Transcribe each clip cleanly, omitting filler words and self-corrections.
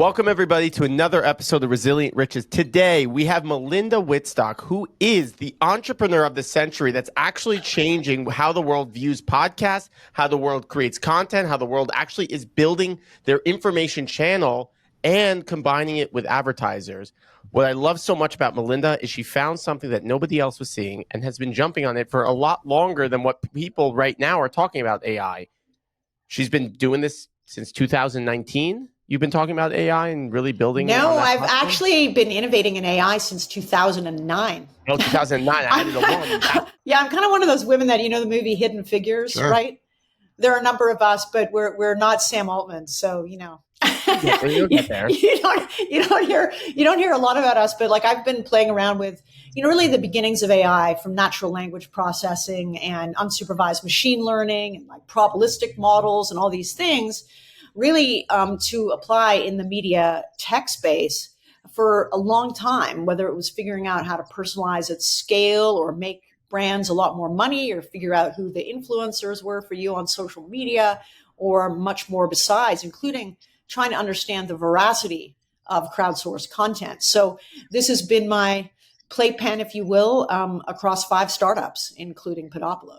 Welcome, everybody, to another episode of Resilient Riches. Today, we have Melinda Wittstock, who is the entrepreneur of the century that's actually changing how the world views podcasts, how the world creates content, how the world actually is building their information channel and combining it with advertisers. What I love so much about Melinda is she found something that nobody else was seeing and has been jumping on it for a lot longer than what people right now are talking about AI. She's been doing this since 2019. You've been talking about AI and really building. No, I've actually been innovating in AI since 2009. Oh, 2009. I added a one. Yeah, I'm kind of one of those women that, the movie Hidden Figures, sure. Right? There are a number of us, but we're not Sam Altman. So, Yeah, you'll get there. You don't hear a lot about us, but like I've been playing around with, really the beginnings of AI, from natural language processing and unsupervised machine learning and like probabilistic models and all these things, really to apply in the media tech space for a long time, whether it was figuring out how to personalize at scale or make brands a lot more money or figure out who the influencers were for you on social media, or much more besides, including trying to understand the veracity of crowdsourced content. So this has been my playpen, if you will, across 5 startups, including Podopolo.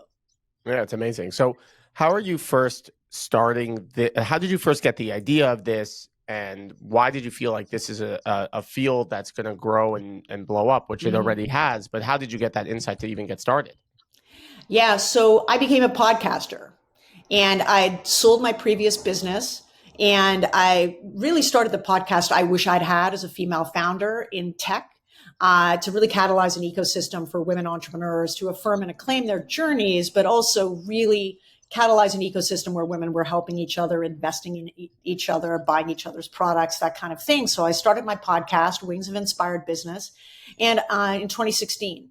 Yeah, it's amazing. So how are you first starting? How did you first get the idea of this? And why did you feel like this is a field that's going to grow and blow up, which it already has? But how did you get that insight to even get started? Yeah, so I became a podcaster, and I sold my previous business. And I really started the podcast I wish I'd had as a female founder in tech, to really catalyze an ecosystem for women entrepreneurs to affirm and acclaim their journeys, but also really catalyze an ecosystem where women were helping each other, investing in each other, buying each other's products, that kind of thing. So I started my podcast, Wings of Inspired Business, and in 2016.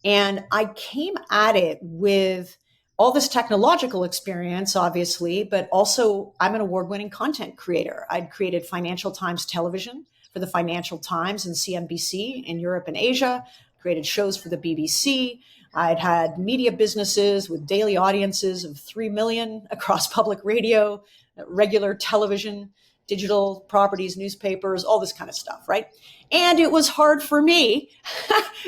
And I came at it with all this technological experience, obviously, but also I'm an award-winning content creator. I'd created Financial Times television for the Financial Times and CNBC in Europe and Asia, created shows for the BBC. I'd had media businesses with daily audiences of 3 million across public radio, regular television, digital properties, newspapers, all this kind of stuff, right? And it was hard for me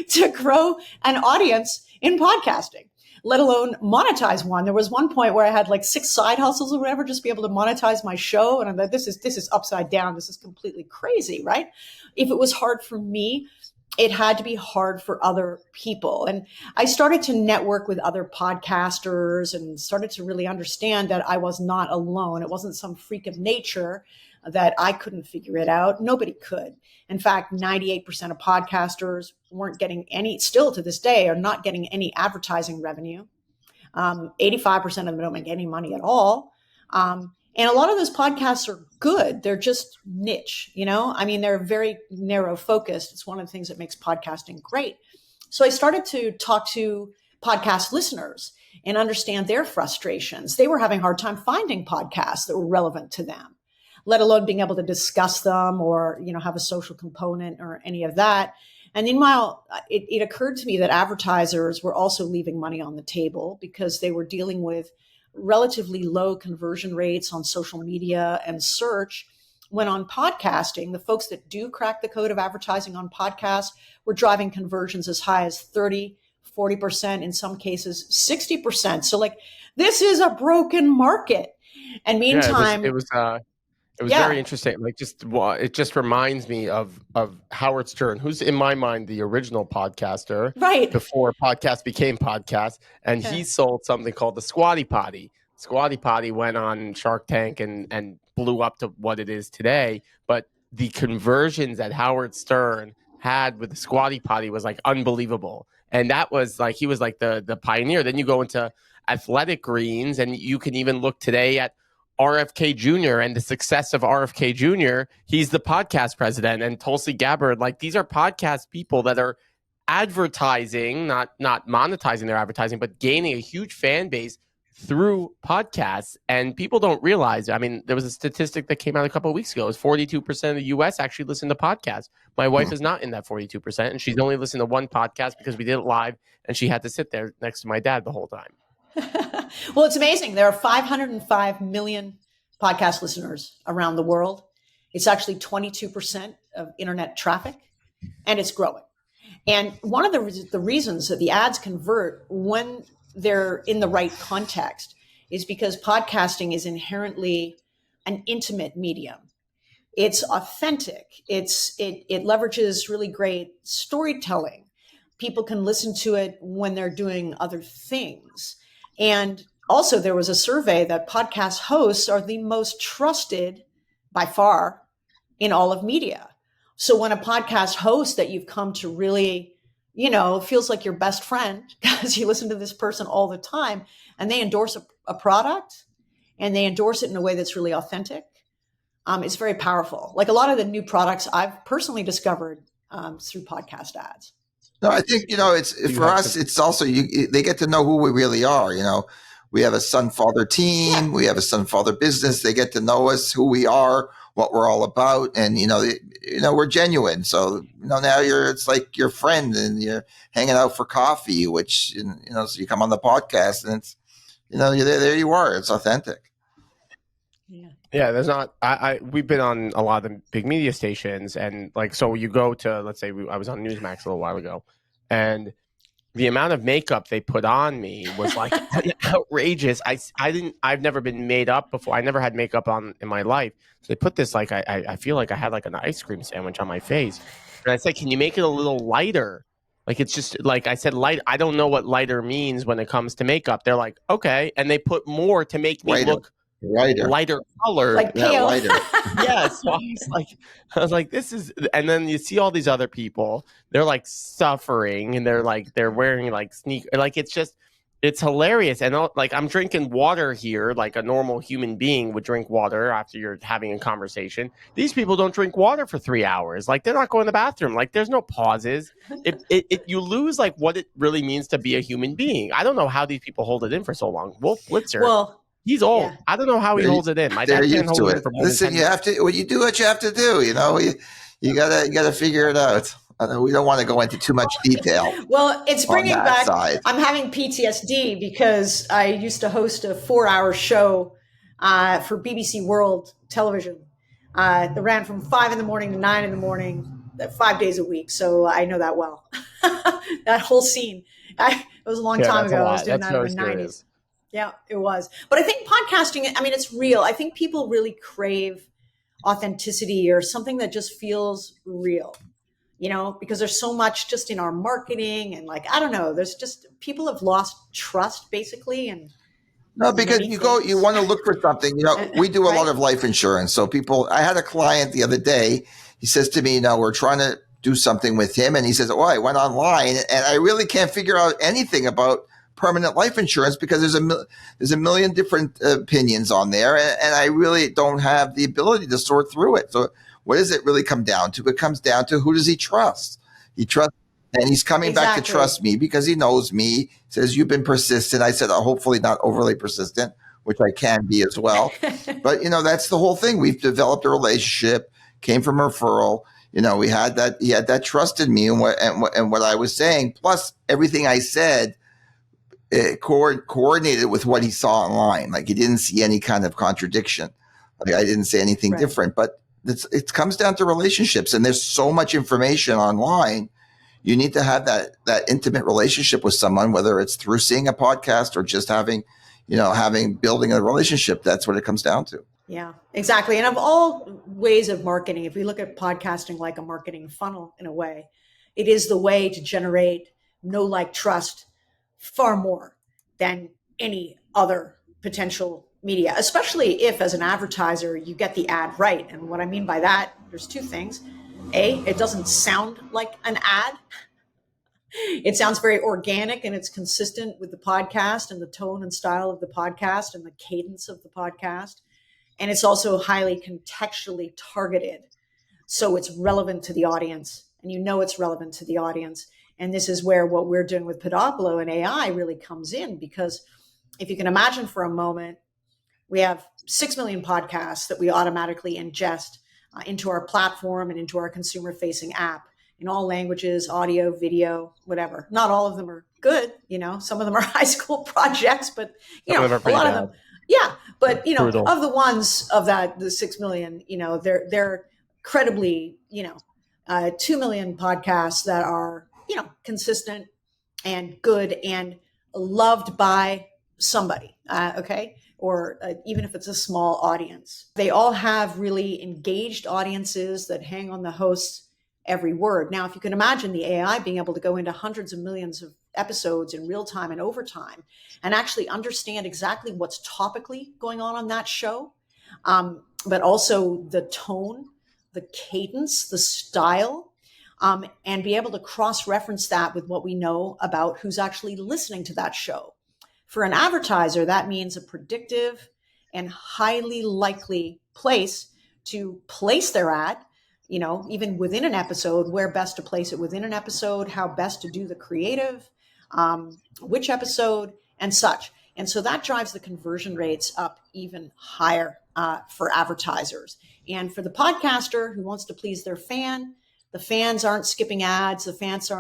to grow an audience in podcasting, let alone monetize one. There was one point where I had like 6 side hustles or whatever, just to be able to monetize my show. And I'm like, this is upside down. This is completely crazy, right? If it was hard for me, it had to be hard for other people. And I started to network with other podcasters and started to really understand that I was not alone. It wasn't some freak of nature that I couldn't figure it out. Nobody could. In fact, 98% of podcasters weren't getting any, still to this day, are not getting any advertising revenue. 85% of them don't make any money at all. And a lot of those podcasts are good. They're just niche, they're very narrow focused. It's one of the things that makes podcasting great. So I started to talk to podcast listeners and understand their frustrations. They were having a hard time finding podcasts that were relevant to them, let alone being able to discuss them or, have a social component or any of that. And meanwhile, it occurred to me that advertisers were also leaving money on the table because they were dealing with relatively low conversion rates on social media and search. When on podcasting, the folks that do crack the code of advertising on podcasts were driving conversions as high as 30, 40%, in some cases, 60%. So like, this is a broken market. And meantime, it was very interesting. It just reminds me of Howard Stern, who's in my mind the original podcaster, right, before podcast became podcast, and he sold something called the Squatty Potty. Squatty Potty went on Shark Tank and blew up to what it is today. But the conversions that Howard Stern had with the Squatty Potty was like unbelievable, and that was like he was like the pioneer. Then you go into athletic greens, and you can even look today at RFK Jr. and the success of RFK Jr. He's the podcast president, and Tulsi Gabbard. Like, these are podcast people that are advertising, not monetizing their advertising, but gaining a huge fan base through podcasts. And people don't realize, I mean, there was a statistic that came out a couple of weeks ago. It was 42% of the US actually listen to podcasts. My wife is not in that 42%, and she's only listened to one podcast because we did it live, and she had to sit there next to my dad the whole time. Well, it's amazing. There are 505 million podcast listeners around the world. It's actually 22% of internet traffic, and it's growing. And one of the reasons that the ads convert when they're in the right context is because podcasting is inherently an intimate medium. It's authentic. It leverages really great storytelling. People can listen to it when they're doing other things. And also, there was a survey that podcast hosts are the most trusted by far in all of media. So when a podcast host that you've come to really, feels like your best friend because you listen to this person all the time, and they endorse a product and they endorse it in a way that's really authentic, it's very powerful. Like a lot of the new products I've personally discovered through podcast ads. No, I think, it's for us, it's also, they get to know who we really are. We have a son-father team. Yeah. We have a son-father business. They get to know us, who we are, what we're all about. And, we're genuine. So, now it's like your friend and you're hanging out for coffee, which, so you come on the podcast and it's, there you are. It's authentic. Yeah, there's not. We've been on a lot of the big media stations, and so you go to, let's say, I was on Newsmax a little while ago, and the amount of makeup they put on me was outrageous. I've never been made up before. I never had makeup on in my life. So they put this I feel like I had an ice cream sandwich on my face, and I said, "Can you make it a little lighter?" It's just I said, light. I don't know what lighter means when it comes to makeup. They're like, okay, and they put more to make me look lighter color, like pale. Lighter. Yeah, so I was like, this is, and then you see all these other people, they're suffering, and they're wearing sneakers, it's hilarious. And I'm drinking water here like a normal human being would drink water after you're having a conversation. These people don't drink water for 3 hours. They're not going to the bathroom. There's no pauses. You lose what it really means to be a human being. I don't know how these people hold it in for so long. Wolf Blitzer. He's old. Yeah. I don't know how he holds it in. My dad can't hold it for more Listen, you have to. When you do what you have to do, you gotta figure it out. We don't want to go into too much detail. Well, it's bringing back. Side. I'm having PTSD because I used to host a 4-hour show for BBC World Television that ran from 5 a.m. to 9 a.m. 5 days a week. So I know that well. That whole scene. It was a long time ago. I was doing that in the 90s. Yeah, it was. But I think podcasting, it's real. I think people really crave authenticity or something that just feels real, because there's so much just in our marketing and I don't know, there's just, people have lost trust basically. And no, because you want to look for something, we do a lot of life insurance. So I had a client the other day, he says to me, we're trying to do something with him. And he says, I went online and I really can't figure out anything about permanent life insurance because there's a million different opinions on there, and I really don't have the ability to sort through it. So what does it really come down to? It comes down to, who does he trust? He trusts, and he's coming back to trust me because he knows me. He says, you've been persistent. I said, hopefully not overly persistent, which I can be as well. But that's the whole thing. We've developed a relationship, came from referral. We had that. He had that trust in me and what I was saying, plus everything I said. It coordinated with what he saw online. He didn't see any kind of contradiction. I didn't say anything different, but it comes down to relationships, and there's so much information online. You need to have that intimate relationship with someone, whether it's through seeing a podcast or just building a relationship. That's what it comes down to. Yeah, exactly. And of all ways of marketing, if we look at podcasting like a marketing funnel in a way, it is the way to generate trust far more than any other potential media, especially if as an advertiser, you get the ad right. And what I mean by that, there's two things. A, it doesn't sound like an ad. It sounds very organic and it's consistent with the podcast and the tone and style of the podcast and the cadence of the podcast. And it's also highly contextually targeted. So it's relevant to the audience, and it's relevant to the audience. And this is where what we're doing with Podopolo and AI really comes in, because if you can imagine for a moment, we have 6 million podcasts that we automatically ingest into our platform and into our consumer-facing app in all languages, audio, video, whatever. Not all of them are good, some of them are high school projects, but a lot of them. Yeah, but Brutal. of the ones of the 6 million, they're credibly, 2 million podcasts that are, consistent and good and loved by somebody. Okay. Or even if it's a small audience, they all have really engaged audiences that hang on the hosts every word. Now, if you can imagine the AI being able to go into hundreds of millions of episodes in real time and overtime and actually understand exactly what's topically going on that show, but also the tone, the cadence, the style, and be able to cross-reference that with what we know about who's actually listening to that show. For an advertiser, that means a predictive and highly likely place to place their ad, even within an episode, where best to place it within an episode, how best to do the creative, which episode, and such. And so that drives the conversion rates up even higher for advertisers. And for the podcaster who wants to please their fan, the fans aren't skipping ads. The fans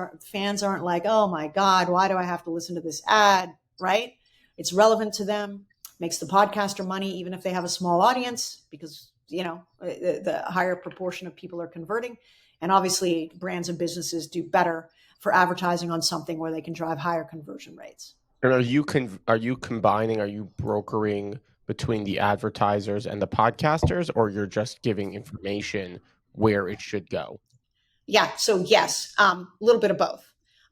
aren't like, oh my God, why do I have to listen to this ad? Right? It's relevant to them, makes the podcaster money, even if they have a small audience, because, the higher proportion of people are converting. And obviously brands and businesses do better for advertising on something where they can drive higher conversion rates. And are you combining, are you brokering between the advertisers and the podcasters, or you're just giving information where it should go? Yeah. So yes, a little bit of both.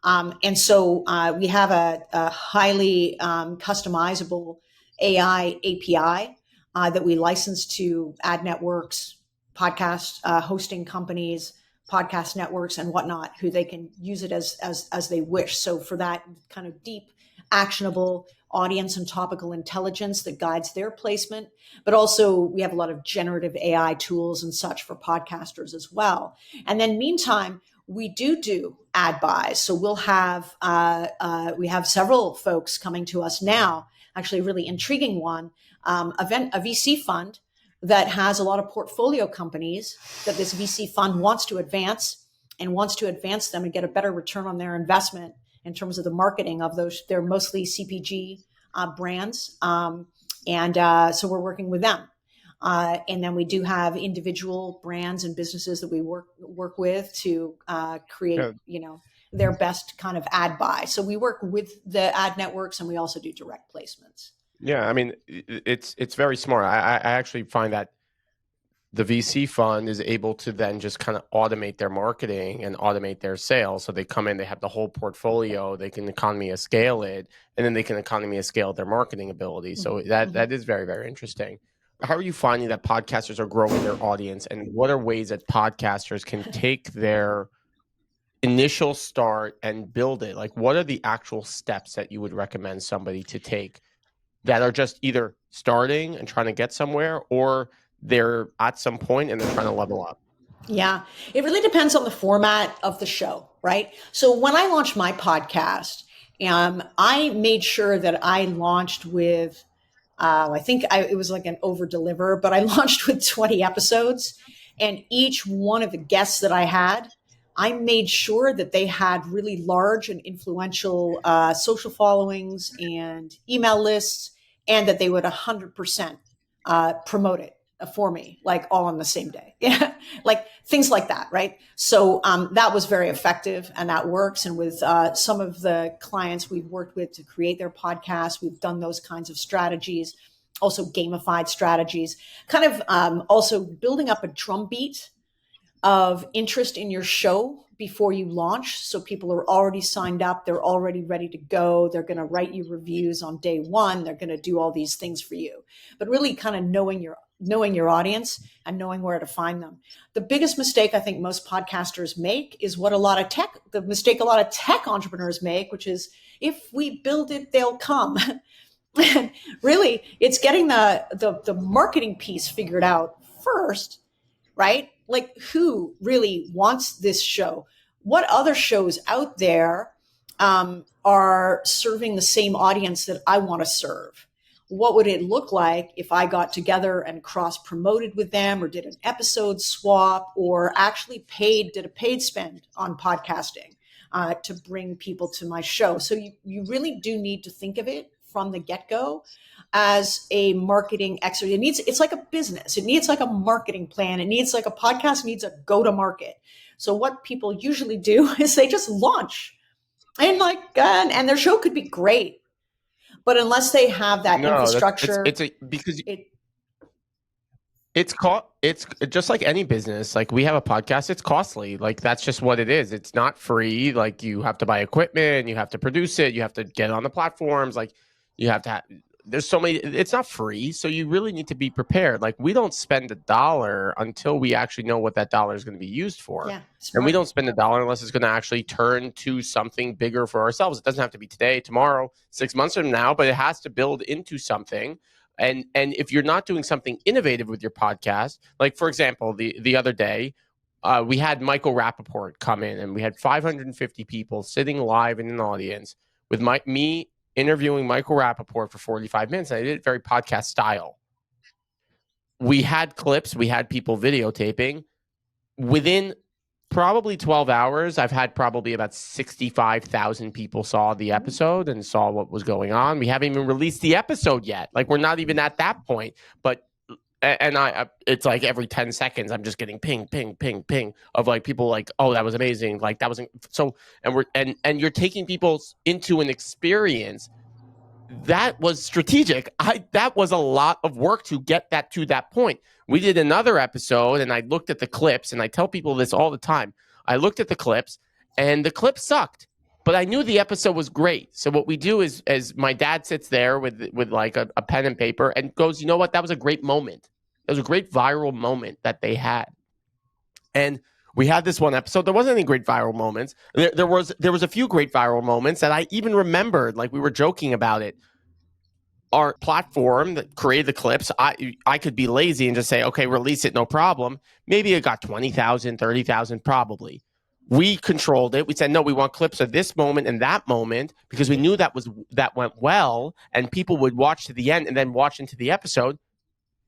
And so we have a highly customizable AI API that we license to ad networks, podcast hosting companies, podcast networks, and whatnot, who they can use it as they wish. So for that kind of deep, actionable audience and topical intelligence that guides their placement, but also we have a lot of generative AI tools and such for podcasters as well. And then meantime, we do ad buys. So we'll have, we have several folks coming to us now, actually a really intriguing one, a VC fund that has a lot of portfolio companies that this VC fund wants to advance them and get a better return on their investment in terms of the marketing of those. They're mostly CPG brands. So we're working with them. And then we do have individual brands and businesses that we work with to create, their best kind of ad buy. So we work with the ad networks, and we also do direct placements. Yeah, I mean, it's very smart. I actually find that the VC fund is able to then just kind of automate their marketing and automate their sales. So they come in, they have the whole portfolio, they can economy of scale it, and then they can economy of scale their marketing ability. So that is very, very interesting. How are you finding that podcasters are growing their audience, and what are ways that podcasters can take their initial start and build it? Like, what are the actual steps that you would recommend somebody to take that are just either starting and trying to get somewhere, or they're at some point and they're trying to level up? Yeah, it really depends on the format of the show, right? So when I launched my podcast, I made sure that I launched with, I think it was like an over deliver, but I launched with 20 episodes, and each one of the guests that I had, I made sure that they had really large and influential social followings and email lists, and that they would 100% promote it for me, like all on the same day. Like things like that, right? So that was very effective, and that works. And with some of the clients we've worked with to create their podcasts, we've done those kinds of strategies, also gamified strategies, kind of also building up a drumbeat of interest in your show before you launch. So people are already signed up. They're already ready to go. They're going to write you reviews on day one. They're going to do all these things for you, but really kind of knowing your audience and knowing where to find them. The biggest mistake I think most podcasters make is the mistake a lot of tech entrepreneurs make, which is, if we build it, they'll come. Really, it's getting the marketing piece figured out first, right? Like, who really wants this show? What other shows out there are serving the same audience that I want to serve? What would it look like if I got together and cross-promoted with them, or did an episode swap, or actually did a paid spend on podcasting to bring people to my show? So you really do need to think of it from the get-go as a marketing exercise. It's like a business. It needs like a marketing plan. It needs like a podcast needs a go-to-market. So what people usually do is they just launch and and their show could be great, but unless they have that infrastructure, it's just like any business. Like we have a podcast, it's costly. Like that's just what it is. It's not free. Like you have to buy equipment, you have to produce it, you have to get it on the platforms. Like you have to have, there's so many, it's not free. So you really need to be prepared. Like we don't spend $1 until we actually know what that dollar is going to be used for. Yeah, and we don't spend $1 unless it's going to actually turn to something bigger for ourselves. It doesn't have to be today, tomorrow, 6 months from now, but it has to build into something. And if you're not doing something innovative with your podcast, like for example, the other day, we had Michael Rappaport come in and we had 550 people sitting live in an audience with me interviewing Michael Rappaport for 45 minutes. And I did it very podcast style. We had clips, we had people videotaping. Within probably 12 hours, I've had probably about 65,000 people saw the episode and saw what was going on. We haven't even released the episode yet. Like we're not even at that point. But it's like every 10 seconds, I'm just getting ping, ping, ping, ping of like people like, oh, that was amazing. Like that wasn't so. And you're taking people into an experience that was strategic. That was a lot of work to get that to that point. We did another episode and I looked at the clips, and I tell people this all the time. I looked at the clips and the clips sucked, but I knew the episode was great. So what we do is, as my dad sits there with like a pen and paper and goes, you know what? That was a great moment. It was a great viral moment that they had. And we had this one episode. There wasn't any great viral moments. There was a few great viral moments that I even remembered. Like we were joking about it. Our platform that created the clips, I could be lazy and just say, okay, release it, no problem. Maybe it got 20,000, 30,000, probably. We controlled it. We said, no, we want clips of this moment and that moment because we knew that went well, and people would watch to the end and then watch into the episode.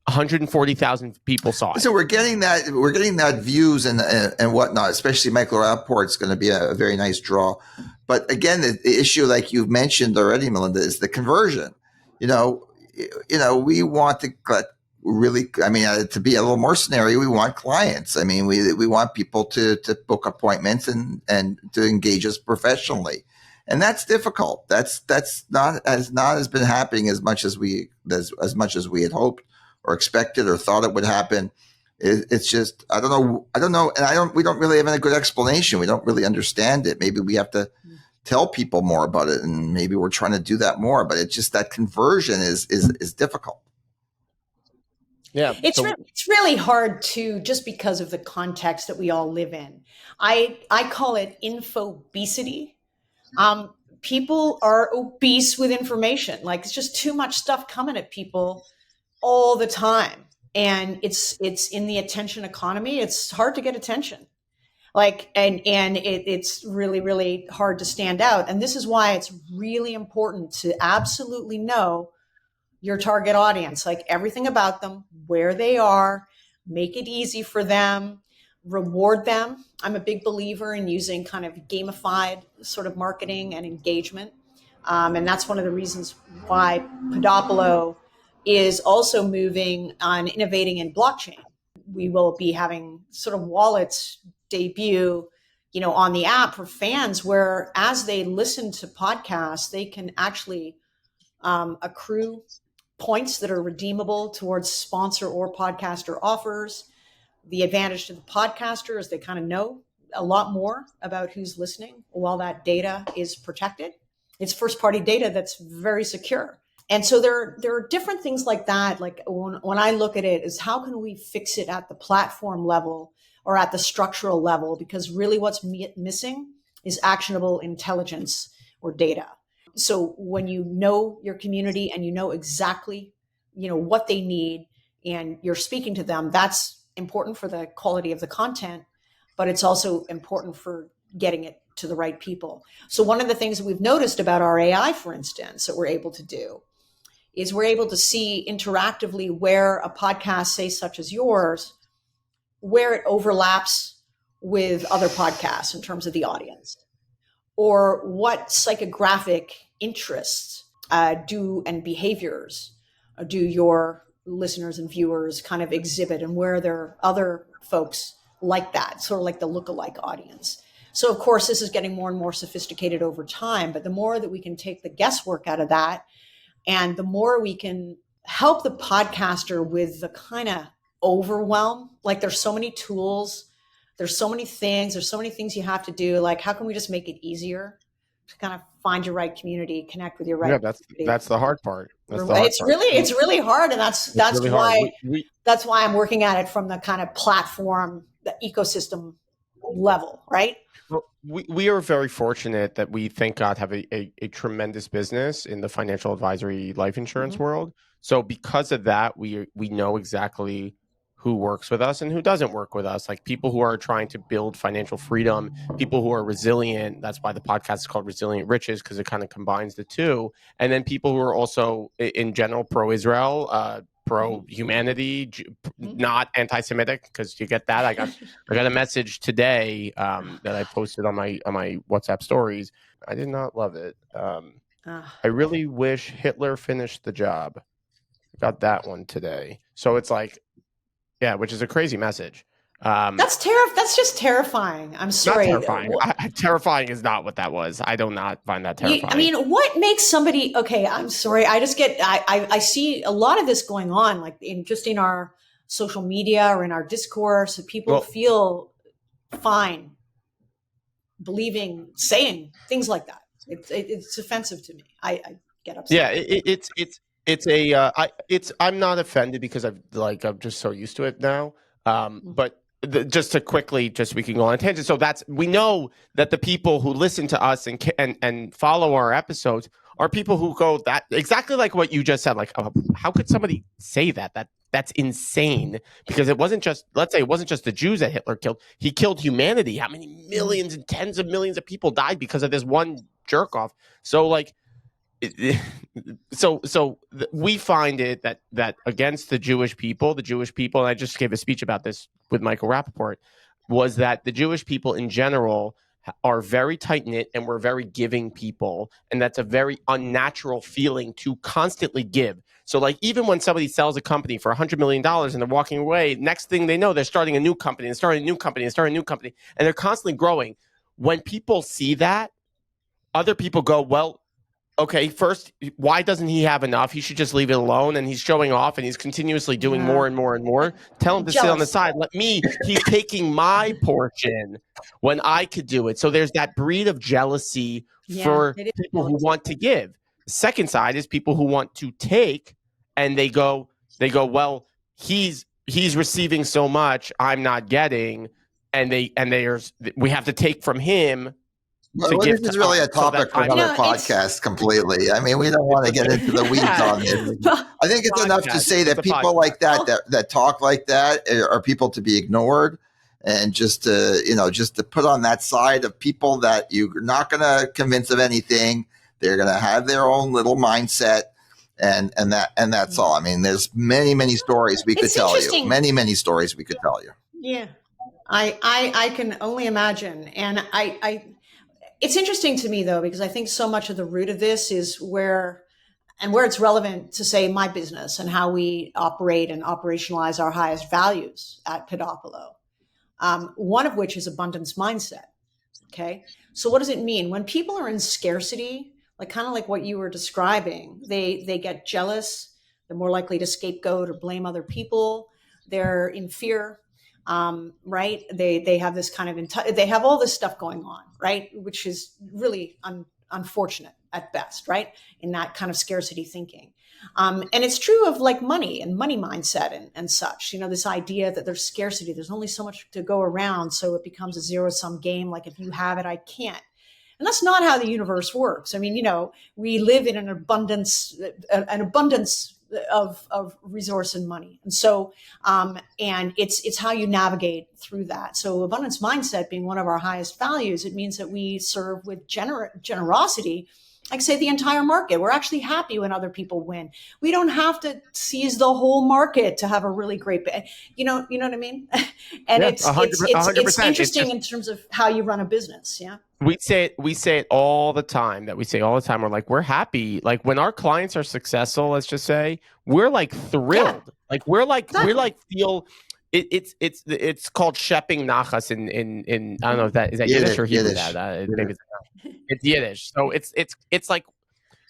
140,000 people saw it. So we're getting that views and whatnot. Especially Michael Rappaport's going to be a very nice draw. But again, the issue, like you've mentioned already, Melinda, is the conversion. We want to really. I mean, to be a little mercenary, we want clients. I mean, we want people to book appointments and to engage us professionally, and that's difficult. That's not as been happening as much as we had hoped or expected or thought it would happen. It's just, I don't know. And we don't really have a good explanation. We don't really understand it. Maybe we have to tell people more about it, and maybe we're trying to do that more, but it's just that conversion is difficult. Yeah. It's really hard to, just because of the context that we all live in. I call it infobesity. People are obese with information. Like it's just too much stuff coming at people all the time. And it's in the attention economy. It's hard to get attention. It's really, really hard to stand out. And this is why it's really important to absolutely know your target audience, like everything about them, where they are, make it easy for them, reward them. I'm a big believer in using kind of gamified sort of marketing and engagement. And that's one of the reasons why Podopolo is also moving on innovating in blockchain. We will be having sort of wallets debut, on the app for fans, where as they listen to podcasts, they can actually accrue points that are redeemable towards sponsor or podcaster offers. The advantage to the podcaster is they kind of know a lot more about who's listening while that data is protected. It's first party data that's very secure. And so there are different things like that. Like when I look at it, is how can we fix it at the platform level or at the structural level? Because really what's missing is actionable intelligence or data. So when you know your community and you know exactly, what they need and you're speaking to them, that's important for the quality of the content, but it's also important for getting it to the right people. So one of the things that we've noticed about our AI, for instance, that we're able to do is we're able to see interactively where a podcast, say such as yours, where it overlaps with other podcasts in terms of the audience, or what psychographic interests and behaviors do your listeners and viewers kind of exhibit, and where there are other folks like that, sort of like the lookalike audience. So of course, this is getting more and more sophisticated over time, but the more that we can take the guesswork out of that, and the more we can help the podcaster with the kind of overwhelm, like there's so many tools, there's so many things you have to do. Like, how can we just make it easier to kind of find your right community, connect with your right community? That's the hard part. It's really hard, and that's really why that's why I'm working at it from the kind of platform, the ecosystem level, right? Well, we are very fortunate that we, thank God, have a tremendous business in the financial advisory life insurance world. So because of that, we know exactly who works with us and who doesn't work with us. Like people who are trying to build financial freedom, people who are resilient. That's why the podcast is called Resilient Riches, because it kind of combines the two. And then people who are also in general pro-Israel, pro-humanity, not anti-Semitic, because you get that. I got a message today that I posted on my WhatsApp stories. I did not love it. I really wish Hitler finished the job. Got that one today. So it's like, yeah, which is a crazy message. That's just terrifying. I'm sorry. Not terrifying. Terrifying is not what that was. I do not find that terrifying. What makes somebody, okay, I'm sorry. I see a lot of this going on, like in our social media or in our discourse, that people feel fine believing, saying things like that. It's offensive to me. I get upset. Yeah, I'm not offended because I'm just so used to it now. But just to quickly, we can go on a tangent. So we know that the people who listen to us and follow our episodes are people who go that exactly like what you just said. Like, how could somebody say that? That's insane, because it wasn't just the Jews that Hitler killed. He killed humanity. How many millions and tens of millions of people died because of this one jerk off? So like, we find it that against the Jewish people, and I just gave a speech about this with Michael Rappaport, was that the Jewish people in general are very tight-knit and we're very giving people, and that's a very unnatural feeling to constantly give. So like, even when somebody sells a company for $100 million and they're walking away, next thing they know, they're starting a new company and they're constantly growing. When people see that, other people go, well, okay, first, why doesn't he have enough? He should just leave it alone. And he's showing off and he's continuously doing more and more and more. Tell him to sit on the side. He's taking my portion when I could do it. So there's that breed of jealousy for people who want to give. The second side is people who want to take, and they go, well, he's receiving so much, I'm not getting. And we have to take from him. Well, this is really a topic for another podcast completely. I mean, we don't want to get into the weeds on this. I think it's enough to say that people like that talk like that are people to be ignored, and just to put on that side of people that you're not going to convince of anything. They're going to have their own little mindset, and that's all. I mean, there's many stories we could tell you. Many stories we could tell you. Yeah, I can only imagine, and it's interesting to me, though, because I think so much of the root of this is where it's relevant to say my business and how we operate and operationalize our highest values at Podopolo. One of which is abundance mindset. Okay. So what does it mean? When people are in scarcity, kind of like what you were describing, they get jealous. They're more likely to scapegoat or blame other people. They're in fear. Right. They have this kind of, they have all this stuff going on, right. Which is really unfortunate at best, right. In that kind of scarcity thinking. And it's true of like money and money mindset and such, this idea that there's scarcity, there's only so much to go around. So it becomes a zero-sum game. Like, if you have it, I can't. And that's not how the universe works. I mean, we live in an abundance of resource and money. And so, and it's how you navigate through that. So abundance mindset being one of our highest values, it means that we serve with generosity like say the entire market. We're actually happy when other people win. We don't have to seize the whole market to have a really great, you know what I mean? And Yeah, it's 100%. interesting in terms of how you run a business. Yeah. We say it all the time. We're like, we're happy. Like when our clients are successful, let's just say, we're like thrilled. Yeah, Like we're like exactly. feel it's called shepping nachas in I don't know if that is that Yiddish or Hebrew. Maybe it's Yiddish. So it's like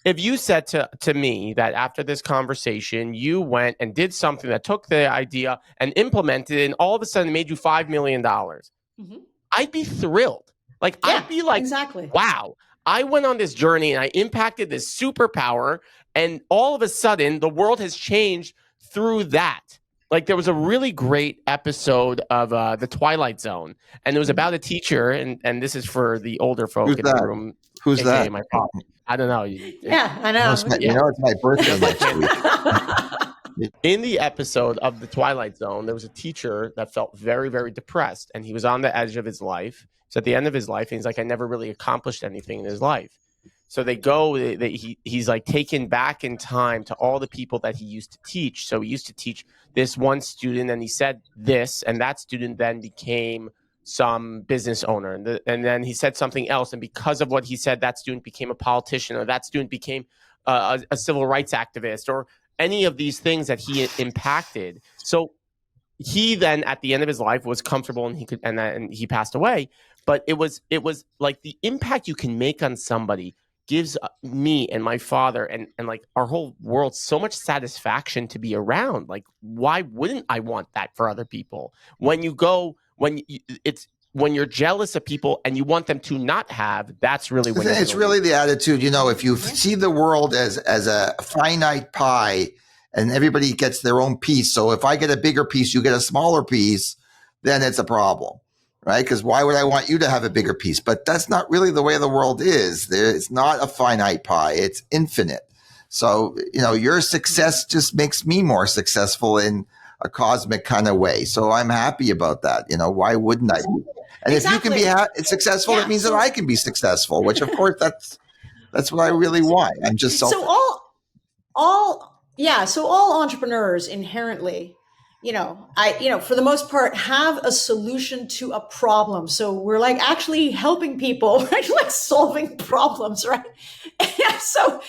if you said to me that after this conversation you went and did something that took the idea and implemented it and all of a sudden made you $5 million, I'd be thrilled. Like, Yeah, I'd be like, exactly. Wow, I went on this journey and I impacted this superpower. And all of a sudden, the world has changed through that. Like, there was a really great episode of The Twilight Zone. And it was about a teacher. And this is for the older folk in the room. Who's that? My father. I don't know. Yeah, I know. It's my birthday next week. In the episode of The Twilight Zone, there was a teacher that felt very, very depressed. And he was on the edge of his life. So at the end of his life, he's like, I never really accomplished anything in his life. So he's like taken back in time to all the people that he used to teach. So he used to teach this one student and he said this, and that student then became some business owner. And then he said something else. And because of what he said, that student became a politician, or that student became a civil rights activist, or any of these things that he impacted. So he then at the end of his life was comfortable and he passed away. But it was like the impact you can make on somebody gives me and my father and like our whole world so much satisfaction to be around. Like, why wouldn't I want that for other people? When you're jealous of people and you want them to not have, that's really when it's really the attitude. If you see the world as a finite pie and everybody gets their own piece. So if I get a bigger piece, you get a smaller piece, then it's a problem. Right? Because why would I want you to have a bigger piece? But that's not really the way the world is. It's not a finite pie. It's infinite. So, your success just makes me more successful in a cosmic kind of way. So I'm happy about that. Why wouldn't I? And exactly. If you can be successful, it means that I can be successful, which of course that's what I really want. I'm just selfish. So all entrepreneurs inherently, for the most part, have a solution to a problem. So we're like actually helping people, right? Like solving problems, right? So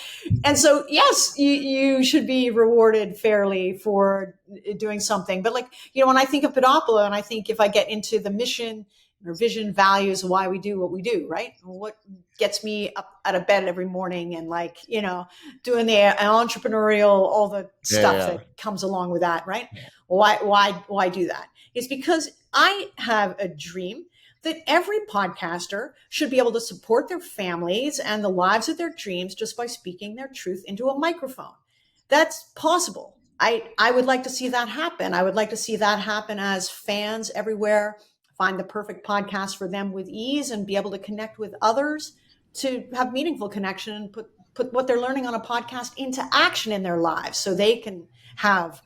yes, you should be rewarded fairly for doing something. But when I think of Podopolo, and I think if I get into the mission or vision, values, why we do what we do, right? What gets me up out of bed every morning and doing the entrepreneurial, all the stuff that comes along with that, right? Why do that? It's because I have a dream that every podcaster should be able to support their families and the lives of their dreams just by speaking their truth into a microphone. That's possible. I would like to see that happen. I would like to see that happen as fans everywhere find the perfect podcast for them with ease and be able to connect with others to have meaningful connection and put what they're learning on a podcast into action in their lives so they can have,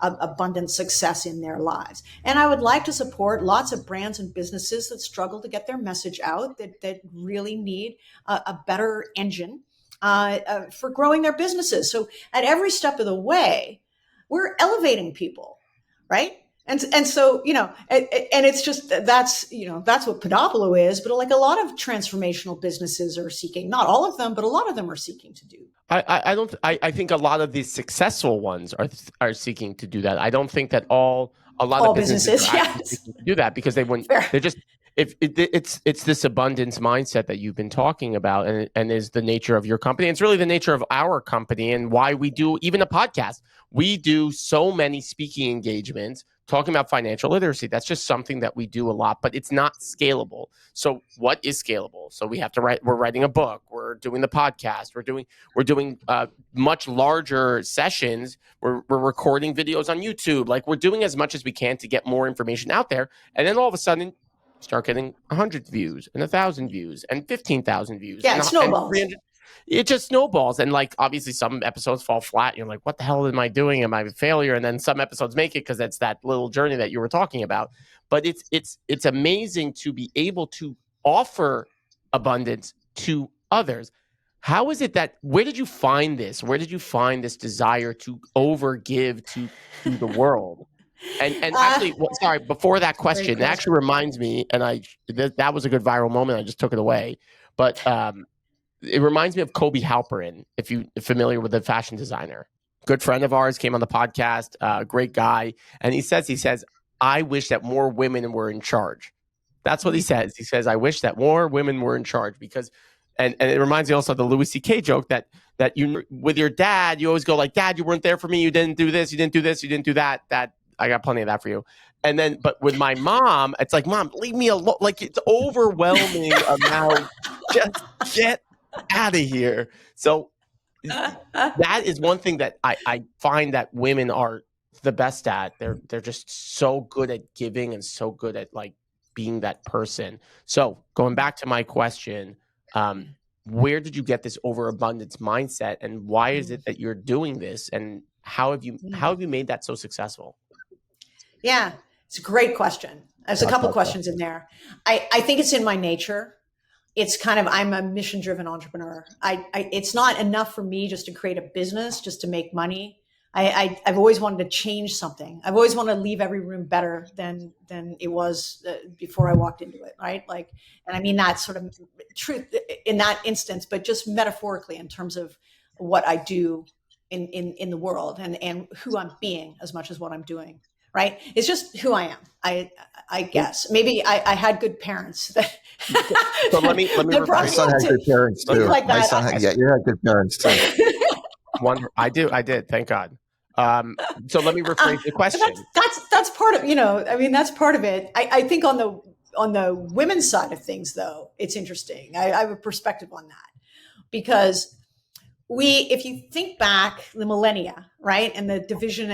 abundant success in their lives. And I would like to support lots of brands and businesses that struggle to get their message out, that really need a better engine for growing their businesses. So at every step of the way, we're elevating people, right? And so, and it's just, that's what Podopolo is, but a lot of transformational businesses are seeking, not all of them, but a lot of them are seeking to do. I think a lot of these successful ones are seeking to do that. I don't think that a lot of businesses are seeking to do that because they wouldn't, they're just, it's this abundance mindset that you've been talking about and is the nature of your company. It's really the nature of our company and why we do even a podcast. We do so many speaking engagements talking about financial literacy. That's just something that we do a lot, but it's not scalable. So what is scalable? So we have to we're writing a book, we're doing the podcast, we're doing much larger sessions. We're recording videos on YouTube. We're doing as much as we can to get more information out there. And then all of a sudden start getting 100 views and 1,000 views and 15,000 views. Yeah, it snowballs. It just snowballs. And obviously some episodes fall flat. You're like, what the hell am I doing? Am I a failure? And then some episodes make it because that's that little journey that you were talking about. But it's amazing to be able to offer abundance to others. How is it that, where did you find this? Where did you find this desire to overgive to the world? And actually, sorry, before that question, it actually reminds me, and that was a good viral moment. I just took it away. But it reminds me of Kobe Halperin, if you're familiar with the fashion designer. Good friend of ours, came on the podcast, great guy. And he says, I wish that more women were in charge. That's what he says. He says, I wish that more women were in charge because, and it reminds me also of the Louis C.K. joke that you, with your dad, you always go like, Dad, you weren't there for me. You didn't do this. You didn't do this. You didn't do that. I got plenty of that for you. And then, but with my mom, it's like, Mom, leave me alone. Like, it's overwhelming amount. Just get out of here. So that is one thing that I find that women are the best at. They're just so good at giving and so good at like being that person. So going back to my question, where did you get this overabundance mindset, and why is it that you're doing this, and how have you made that so successful? Yeah, it's a great question. There's a couple questions in there. I think it's in my nature. It's kind of, I'm a mission-driven entrepreneur. It's not enough for me just to create a business, just to make money. I've always wanted to change something. I've always wanted to leave every room better than it was before I walked into it, right? Like, and I mean that sort of truth in that instance, but just metaphorically in terms of what I do in the world and who I'm being as much as what I'm doing. Right. It's just who I am. I guess maybe I had good parents. So let me my son had good parents too. Like my son had, you had good parents too. I did. Thank God. So let me rephrase the question. That's part of, that's part of it. I think on the women's side of things, though, it's interesting. I have a perspective on that because if you think back the millennia, right, and the division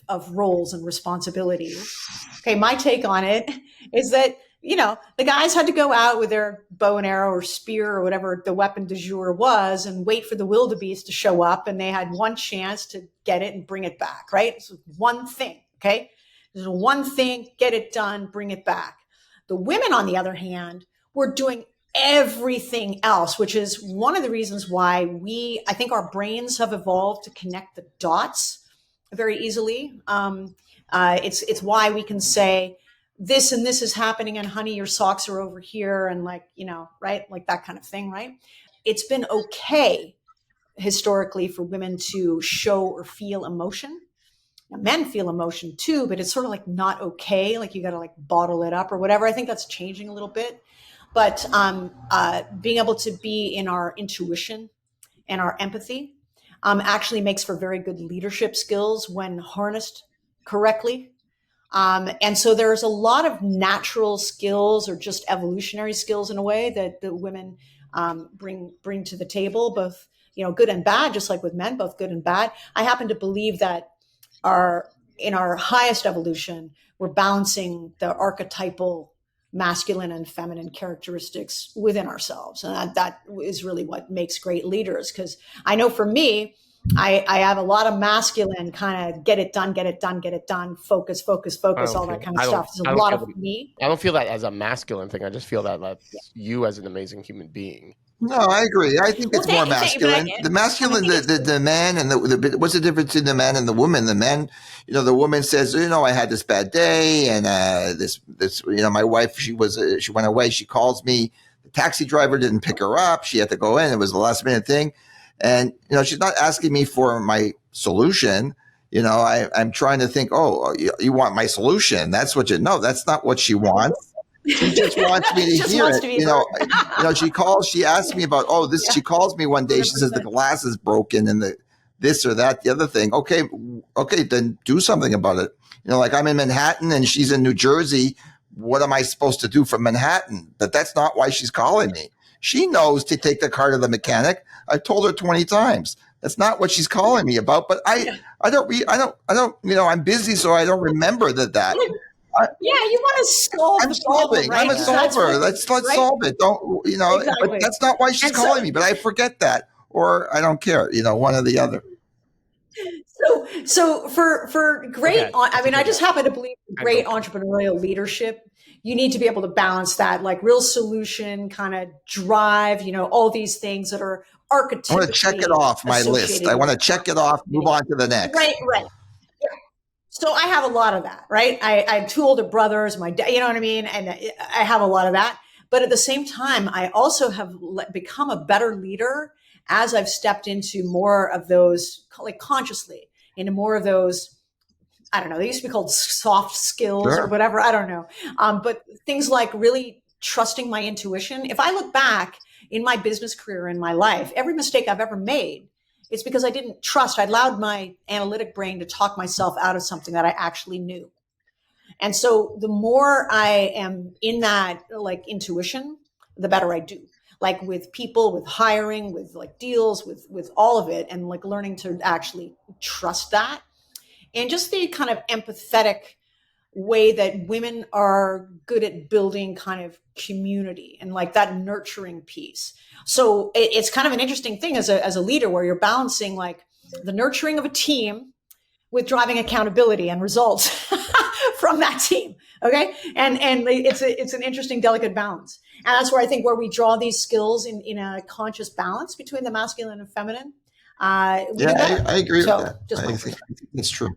of roles and responsibilities, okay, my take on it is that, the guys had to go out with their bow and arrow or spear or whatever the weapon du jour was and wait for the wildebeest to show up, and they had one chance to get it and bring it back, right? So one thing, okay? There's one thing, get it done, bring it back. The women, on the other hand, were doing everything else, which is one of the reasons why I think our brains have evolved to connect the dots very easily. It's why we can say this and this is happening, and honey, your socks are over here, and like, right? Like that kind of thing, right? It's been okay historically for women to show or feel emotion. Now, men feel emotion too, but it's sort of like not okay. Like you got to like bottle it up or whatever. I think that's changing a little bit. But being able to be in our intuition and our empathy actually makes for very good leadership skills when harnessed correctly. And so there's a lot of natural skills or just evolutionary skills in a way that the women bring to the table, both good and bad, just like with men, both good and bad. I happen to believe that in our highest evolution, we're balancing the archetypal masculine and feminine characteristics within ourselves. And that is really what makes great leaders. Because I know for me, I have a lot of masculine kind of get it done, focus, all that kind of stuff. There's a lot of me. I don't feel that as a masculine thing. I just feel that's you as an amazing human being. No, I agree. I think it's more masculine. The masculine, the man, and what's the difference in the man and the woman? The man, the woman says, I had this bad day, and this, my wife, she went away. She calls me. The taxi driver didn't pick her up. She had to go in. It was the last minute thing, and she's not asking me for my solution. I'm trying to think. Oh, you want my solution? That's what that's not what she wants. She just wants me to hear it. She asks me about, this, she calls me one day. She says the glass is broken and the this or that, the other thing. Okay, then do something about it. Like I'm in Manhattan and she's in New Jersey. What am I supposed to do from Manhattan? But that's not why she's calling me. She knows to take the car to the mechanic. I've told her 20 times. That's not what she's calling me about. But I don't, I'm busy, so I don't remember that. You want to solve. I'm solving. Right? I'm a solver. Let's solve it. Don't exactly. But that's not why she's calling me. But I forget that, or I don't care. One or the other. So for great, I just happen to believe great entrepreneurial leadership, you need to be able to balance that, like real solution kind of drive. All these things that are archetypically I want to check it off my list. I want to check it off, move on to the next. Right. Yeah. So I have a lot of that, right? I have 2 older brothers, my dad, you know what I mean? And I have a lot of that. But at the same time, I also have become a better leader as I've stepped into more of those, like consciously, into more of those, I don't know, they used to be called soft skills or whatever. I don't know. But things like really trusting my intuition. If I look back in my business career, in my life, every mistake I've ever made, it's because I didn't trust. I allowed my analytic brain to talk myself out of something that I actually knew. And so the more I am in that like intuition, the better I do. Like with people, with hiring, with like deals, with all of it, and like learning to actually trust that. And just the kind of empathetic way that women are good at building kind of community and like that nurturing piece. So it's kind of an interesting thing as a leader where you're balancing like the nurturing of a team with driving accountability and results from that team. Okay. And it's an interesting, delicate balance. And that's where I think where we draw these skills in a conscious balance between the masculine and feminine. I agree with that. I think it's true.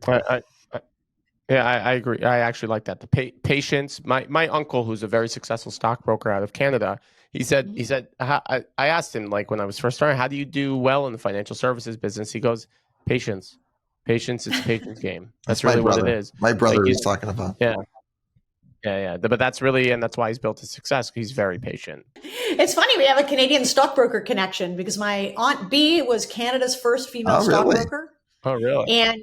I agree. I actually like that. The patience. My uncle, who's a very successful stockbroker out of Canada, he said, I asked him, like, when I was first starting, how do you do well in the financial services business? He goes, patience. It's a patience game. That's really what it is. My brother is talking about. Yeah. But that's really, and that's why he's built his success. He's very patient. It's funny. We have a Canadian stockbroker connection because my Aunt B was Canada's first female stockbroker. Oh, really? And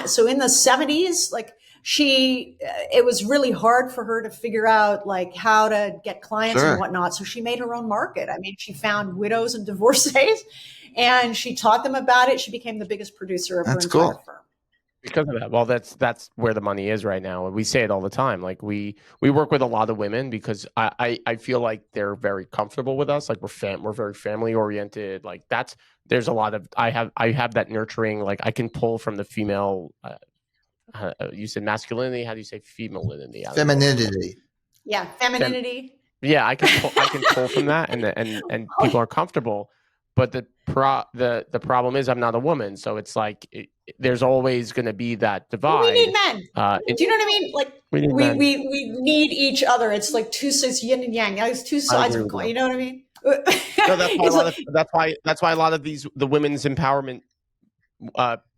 so in the 70s, like it was really hard for her to figure out like how to get clients and whatnot. So she made her own market. I mean, she found widows and divorcees and she taught them about it. She became the biggest producer of her entire firm. Because of that. Well, that's where the money is right now. We say it all the time. Like we work with a lot of women because I feel like they're very comfortable with us. Like we're very family oriented. Like there's a lot of I have that nurturing. Like I can pull from the female. You said masculinity. How do you say femininity? Femininity. Yeah, femininity. Yeah, I can pull from that, and people are comfortable. But the problem is I'm not a woman, so it's like there's always going to be that divide. We need men. Do you know what I mean? Like we need each other. It's like two sides, yin and yang. It's two sides of a coin. You know what I mean? No, that's why a lot of the women's empowerment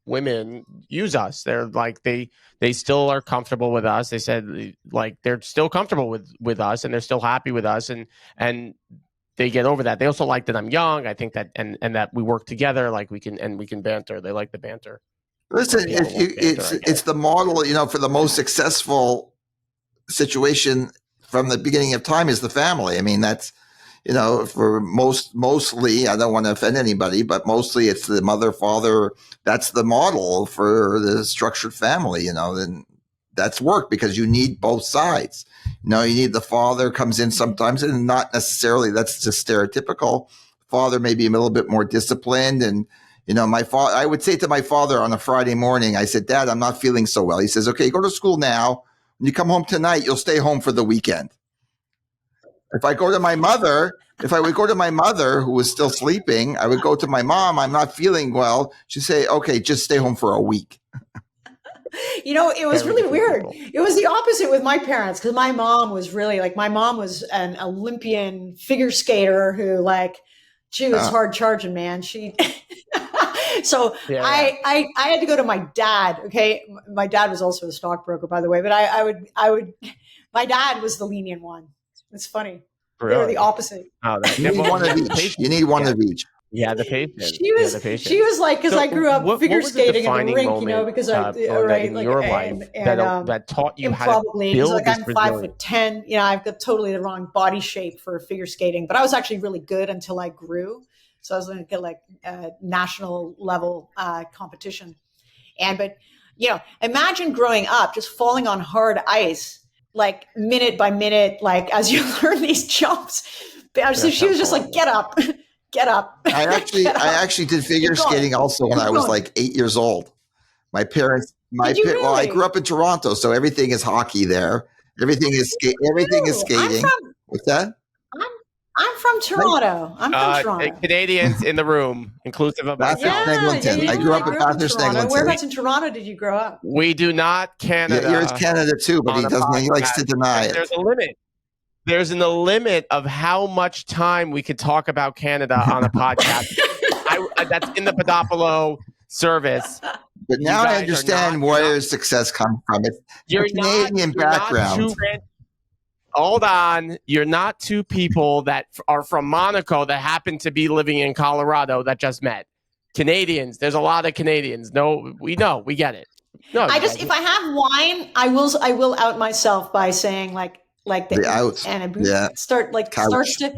women use us. They're like they still are comfortable with us. They said like they're still comfortable with us, and they're still happy with us, and they get over that. They also like that I'm young. I think that and that we work together. Like we can banter. They like the banter. Listen, it's the model. For the most successful situation from the beginning of time is the family. I mean, that's for mostly. I don't want to offend anybody, but mostly it's the mother, father. That's the model for the structured family. Then that's work because you need both sides. You need the father comes in sometimes, and not necessarily that's just stereotypical. Father may be a little bit more disciplined, and my father. I would say to my father on a Friday morning, I said, "Dad, I'm not feeling so well." He says, "Okay, go to school now. When you come home tonight, you'll stay home for the weekend." If I would go to my mother, who was still sleeping, I would go to my mom. I'm not feeling well. She'd say, "Okay, just stay home for a week." It was really weird. It was the opposite with my parents because my mom was really my mom was an Olympian figure skater who she was hard charging, man. So yeah. I had to go to my dad. Okay. My dad was also a stockbroker, by the way, but my dad was the lenient one. It's funny. Really? They were the opposite. Oh, you need one of each. You need one of each. Yeah, the patience. She was like, because I grew up figure skating in the rink, because in your life that taught you how to build this. I'm 5'10". I've got totally the wrong body shape for figure skating, but I was actually really good until I grew. So I was going to get national level competition, but imagine growing up just falling on hard ice, minute by minute, as you learn these jumps. So she was just like, get up. Get up. I actually did figure skating also when I was 8 years old. My parents, really? Well, I grew up in Toronto, so everything is hockey there. Everything is skating. What's that? I'm from Toronto. I'm from Toronto. Canadians in the room, inclusive of myself. I grew up in Bathurst, Eglinton. Whereabouts in Toronto did you grow up? We do not Canada. Yeah, Yair's Canada too, but he doesn't. He likes to deny it. There's a limit. There's a limit of how much time we could talk about Canada on a podcast. That's in the Podopolo service. But now I understand where his success comes from. It's a Canadian background. Hold on. You're not two people that are from Monaco that happen to be living in Colorado that just met. Canadians. There's a lot of Canadians. No, we know. We get it. No, if I have wine, I will out myself by saying like the out and a yeah. starts to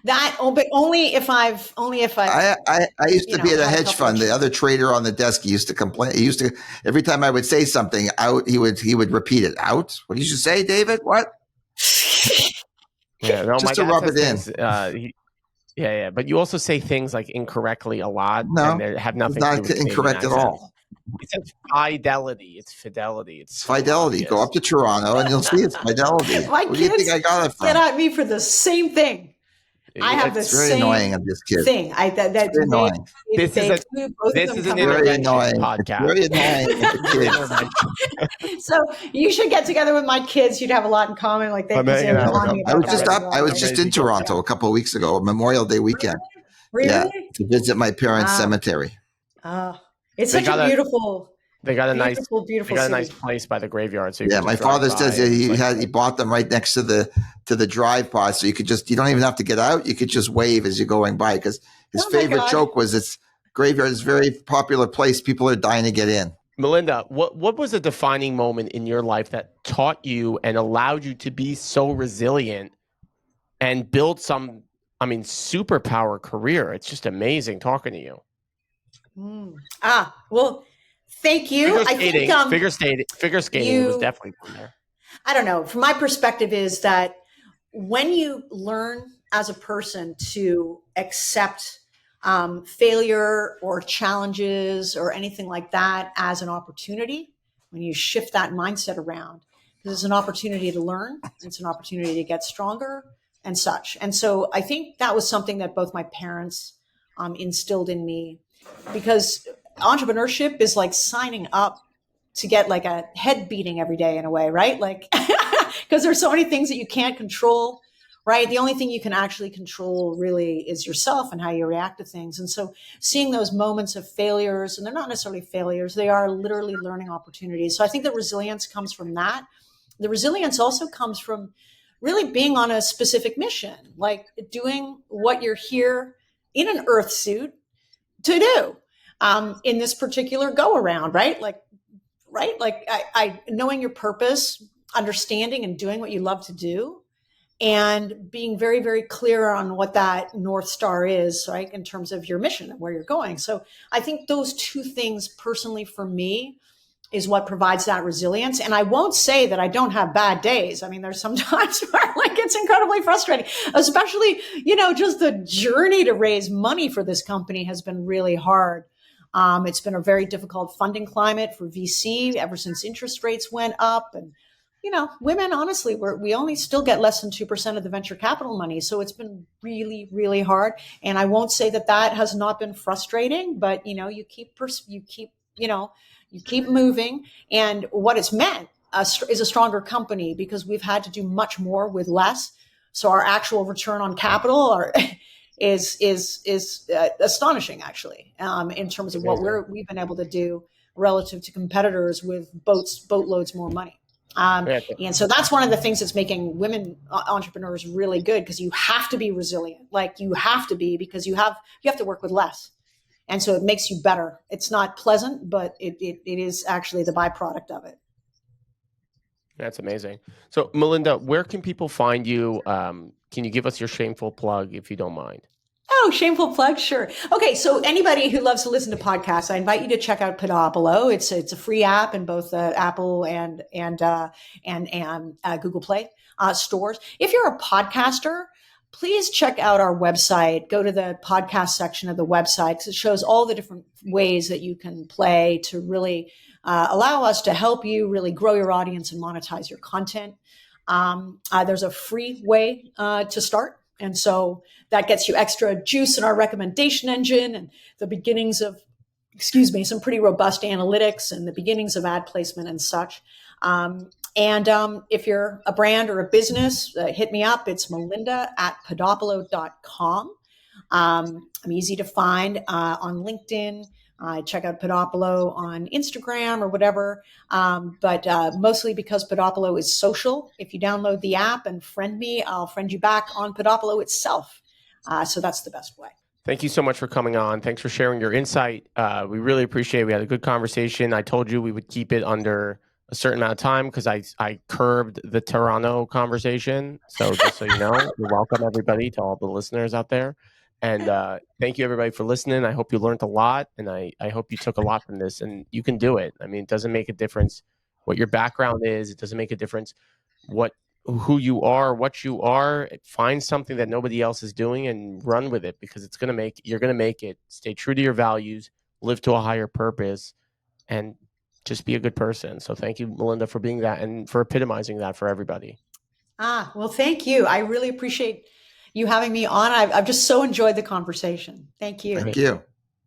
that. Oh, but only if I used to be at a hedge fund. The other trader on the desk, he used to complain. He used to, every time I would say something out, he would repeat it. Out? What did you say, David? What? Yeah, no, just to rub it in. Yeah. But you also say things like incorrectly a lot. No, and they have nothing not to do with incorrect at all. It says fidelity. It's fidelity. It's fidelity. Go up to Toronto and you'll see it's fidelity. My Where do you think I got it from? Get at me for the same thing. I have the same annoying of this kid. thing. That's very annoying. This is an intervention podcast. Very annoying. So you should get together with my kids. You'd have a lot in common. Like they. I was just in Toronto a couple of weeks ago, Memorial Day weekend. Really? Yeah, to visit my parents' cemetery. It's such a beautiful. They got a beautiful nice place by the graveyard. So my father says he bought them right next to the drive pod, so you don't even have to get out. You could just wave as you're going by, because his favorite joke was it's graveyard is a very popular place. People are dying to get in. Melinda, what was a defining moment in your life that taught you and allowed you to be so resilient and build some, superpower career? It's just amazing talking to you. Well, thank you. Figure skating was definitely from there. I don't know. From my perspective is that when you learn as a person to accept failure or challenges or anything like that as an opportunity, when you shift that mindset around, because it's an opportunity to learn, it's an opportunity to get stronger and such. And so I think that was something that both my parents instilled in me, because entrepreneurship is like signing up to get like a head beating every day in a way, right? Like, because there's so many things that you can't control, right? The only thing you can actually control really is yourself and how you react to things. And so seeing those moments of failures, and they're not necessarily failures, they are literally learning opportunities. So I think that resilience comes from that. The resilience also comes from really being on a specific mission, like doing what you're here in an earth suit to do. In this particular go around, right? Like I knowing your purpose, understanding and doing what you love to do, and being very, very clear on what that North Star is, right? In terms of your mission and where you're going. So I think those two things personally for me is what provides that resilience. And I won't say that I don't have bad days. There's some times where like it's incredibly frustrating, especially, just the journey to raise money for this company has been really hard. It's been a very difficult funding climate for VC ever since interest rates went up. And, women, honestly, we only still get less than 2% of the venture capital money. So it's been really, really hard. And I won't say that has not been frustrating, but, you keep moving. And what it's meant is a stronger company, because we've had to do much more with less. So our actual return on capital is astonishing, actually, in terms of what we've been able to do relative to competitors with boatloads more money. And so that's one of the things that's making women entrepreneurs really good, because you have to be resilient. Like you have to be, because you have to work with less. And so it makes you better. It's not pleasant, but it is actually the byproduct of it. That's amazing. So Melinda, where can people find you? Can you give us your shameful plug if you don't mind? Oh, shameful plug. Sure. Okay. So anybody who loves to listen to podcasts, I invite you to check out Podopolo. It's a free app in both Apple and Google Play stores. If you're a podcaster, please check out our website. Go to the podcast section of the website, because it shows all the different ways that you can play to really allow us to help you really grow your audience and monetize your content. There's a free way to start. And so that gets you extra juice in our recommendation engine and the beginnings of, some pretty robust analytics and the beginnings of ad placement and such. If you're a brand or a business, hit me up. It's melinda@podopolo.com. I'm easy to find on LinkedIn. Check out Podopolo on Instagram or whatever. But mostly because Podopolo is social. If you download the app and friend me, I'll friend you back on Podopolo itself. So that's the best way. Thank you so much for coming on. Thanks for sharing your insight. We really appreciate it. We had a good conversation. I told you we would keep it under a certain amount of time because I curbed the Toronto conversation. So just so you know, you're welcome, everybody, to all the listeners out there. And thank you, everybody, for listening. I hope you learned a lot, and I hope you took a lot from this, and you can do it. I mean, it doesn't make a difference what your background is. It doesn't make a difference who you are, what you are. Find something that nobody else is doing and run with it, because you're going to make it. Stay true to your values, live to a higher purpose, and just be a good person. So thank you, Melinda, for being that and for epitomizing that for everybody. Well, thank you. I really appreciate you having me on. I've just so enjoyed the conversation. Thank you. Thank you.